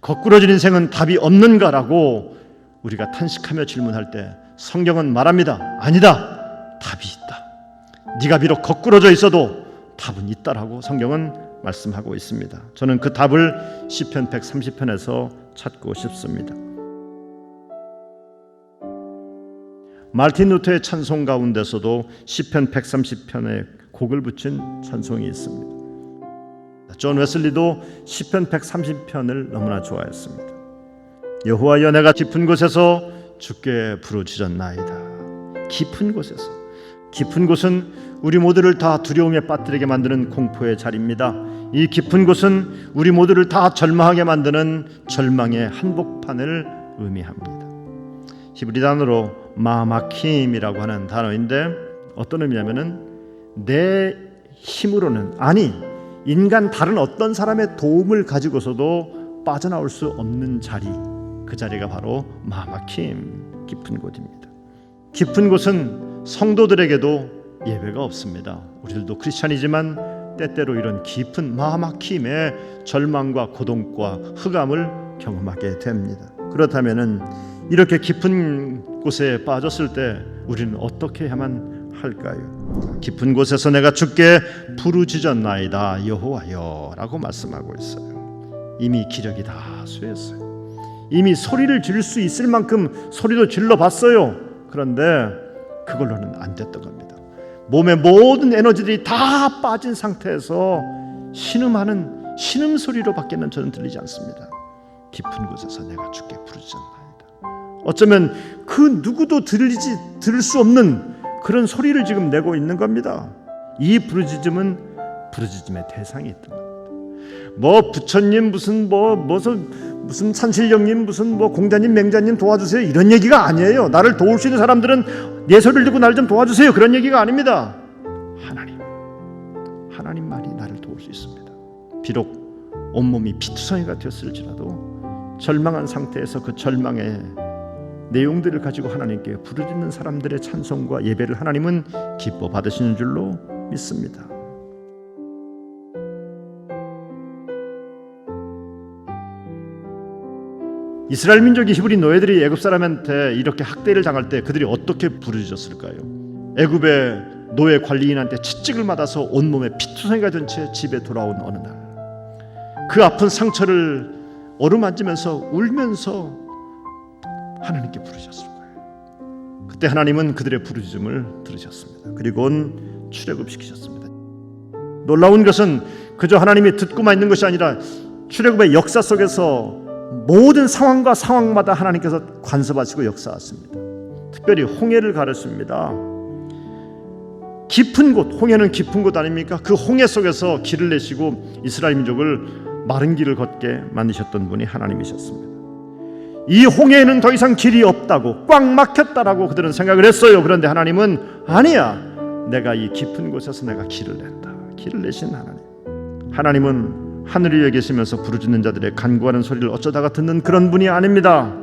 거꾸로진 인생은 답이 없는가라고 우리가 탄식하며 질문할 때 성경은 말합니다. 아니다. 답이 있다. 네가 비록 거꾸로져 있어도 답은 있다라고 성경은 말씀하고 있습니다. 저는 그 답을 시편 130편에서 찾고 싶습니다. 마르틴 루터의 찬송 가운데서도 시편 130편에 곡을 붙인 찬송이 있습니다. 존 웨슬리도 시편 130편을 너무나 좋아했습니다. 여호와여, 내가 깊은 곳에서 주께 부르짖었나이다. 깊은 곳에서. 깊은 곳은 우리 모두를 다 두려움에 빠뜨리게 만드는 공포의 자리입니다. 이 깊은 곳은 우리 모두를 다 절망하게 만드는 절망의 한복판을 의미합니다. 히브리 단어로 마마킴이라고 하는 단어인데 어떤 의미냐면은 내 힘으로는, 아니 인간 다른 어떤 사람의 도움을 가지고서도 빠져나올 수 없는 자리, 그 자리가 바로 마마킴, 깊은 곳입니다. 깊은 곳은 성도들에게도 예외가 없습니다. 우리들도 크리스찬이지만 때때로 이런 깊은 마마킴의 절망과 고통과 흑암을 경험하게 됩니다. 그렇다면은 이렇게 깊은 곳에 빠졌을 때 우리는 어떻게 해야만 할까요? 깊은 곳에서 내가 주께 부르짖었나이다 여호와여 라고 말씀하고 있어요. 이미 기력이 다 쇠했어요. 이미 소리를 지를 수 있을 만큼 소리도 질러봤어요. 그런데 그걸로는 안 됐던 겁니다. 몸의 모든 에너지들이 다 빠진 상태에서 신음하는 신음소리로 밖에는 저는 들리지 않습니다. 깊은 곳에서 내가 주께 부르짖었나이다. 어쩌면 그 누구도 들을 수 없는 그런 소리를 지금 내고 있는 겁니다. 이 부르짖음은 부르짖음의 대상이 있던 겁니다. 뭐 부처님 무슨 산신령님 무슨 공자님 맹자님 도와주세요 이런 얘기가 아니에요. 나를 도울 수 있는 사람들은 내 소리를 듣고 나를 좀 도와주세요 그런 얘기가 아닙니다. 하나님만이 나를 도울 수 있습니다. 비록 온몸이 피투성이가 되었을지라도 절망한 상태에서 그 절망의 내용들을 가지고 하나님께 부르짖는 사람들의 찬송과 예배를 하나님은 기뻐 받으시는 줄로 믿습니다. 이스라엘 민족이 히브리 노예들이 애굽 사람한테 이렇게 학대를 당할 때 그들이 어떻게 부르짖었을까요? 애굽의 노예 관리인한테 채찍을 맞아서 온몸에 피투성이가 된 채 집에 돌아온 어느 날, 그 아픈 상처를 어루만지면서 울면서 하나님께 부르셨을 거예요. 그때 하나님은 그들의 부르짖음을 들으셨습니다. 그리고는 출애굽시키셨습니다. 놀라운 것은 그저 하나님이 듣고만 있는 것이 아니라 출애굽의 역사 속에서 모든 상황과 상황마다 하나님께서 간섭하시고 역사하십니다. 특별히 홍해를 가르칩니다. 깊은 곳, 홍해는 깊은 곳 아닙니까? 그 홍해 속에서 길을 내시고 이스라엘 민족을 마른 길을 걷게 만드셨던 분이 하나님이셨습니다. 이 홍해에는 더 이상 길이 없다고, 꽉 막혔다라고 그들은 생각을 했어요. 그런데 하나님은 아니야, 내가 이 깊은 곳에서 내가 길을 낸다. 길을 내신 하나님은 하늘 위에 계시면서 부르짖는 자들의 간구하는 소리를 어쩌다가 듣는 그런 분이 아닙니다.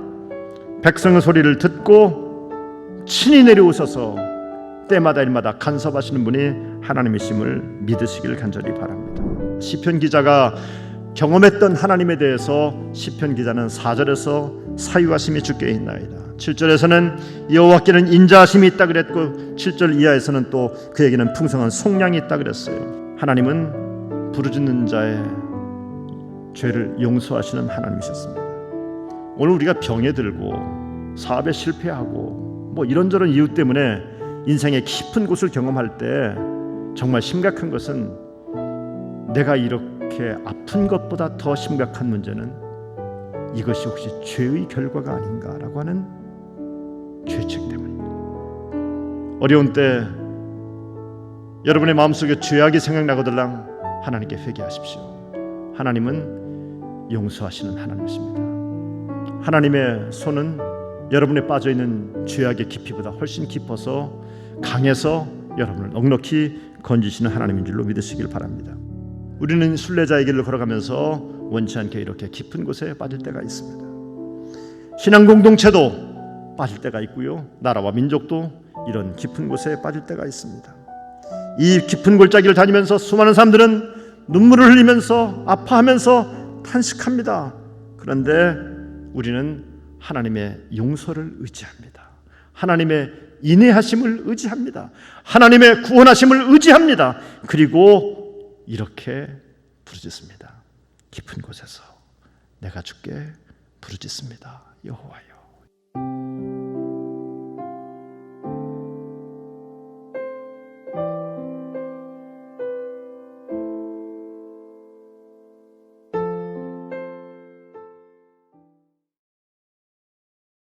백성의 소리를 듣고 친히 내려오셔서 때마다 일마다 간섭하시는 분이 하나님이심을 믿으시길 간절히 바랍니다. 시편 기자가 경험했던 하나님에 대해서 시편 기자는 4절에서 사유하심이 주께 있나이다, 7절에서는 여호와께는 인자하심이 있다 그랬고 7절 이하에서는 또 그에게는 풍성한 속량이 있다 그랬어요. 하나님은 부르짖는 자의 죄를 용서하시는 하나님이셨습니다. 오늘 우리가 병에 들고 사업에 실패하고 이런저런 이유 때문에 인생의 깊은 곳을 경험할 때 정말 심각한 것은 내가 이렇게 아픈 것보다 더 심각한 문제는 이것이 혹시 죄의 결과가 아닌가라고 하는 죄책 때문입니다. 어려운 때 여러분의 마음속에 죄악이 생각나거들랑 하나님께 회개하십시오. 하나님은 용서하시는 하나님이십니다. 하나님의 손은 여러분의 빠져있는 죄악의 깊이보다 훨씬 깊어서 강해서 여러분을 넉넉히 건지시는 하나님인 줄로 믿으시길 바랍니다. 우리는 순례자의 길을 걸어가면서 원치 않게 이렇게 깊은 곳에 빠질 때가 있습니다. 신앙 공동체도 빠질 때가 있고요, 나라와 민족도 이런 깊은 곳에 빠질 때가 있습니다. 이 깊은 골짜기를 다니면서 수많은 사람들은 눈물을 흘리면서 아파하면서 탄식합니다. 그런데 우리는 하나님의 용서를 의지합니다. 하나님의 인내하심을 의지합니다. 하나님의 구원하심을 의지합니다. 그리고 이렇게 부르짖습니다. 깊은 곳에서 내가 주께 부르짖습니다. 여호와여.